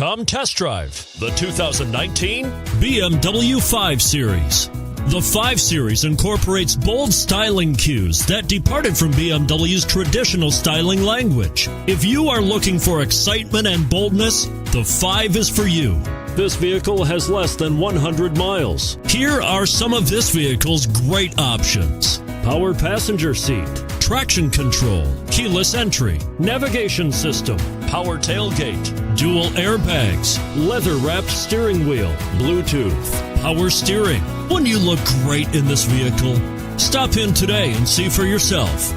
Come test drive the 2019 BMW 5 Series. The 5 Series incorporates bold styling cues that departed from BMW's traditional styling language. If you are looking for excitement and boldness, the 5 is for you. This vehicle has less than 100 miles. Here are some of this vehicle's great options: Power passenger seat, traction control, keyless entry, navigation system, power tailgate, dual airbags, leather-wrapped steering wheel, Bluetooth, power steering. Wouldn't you look great in this vehicle? Stop in today and see for yourself.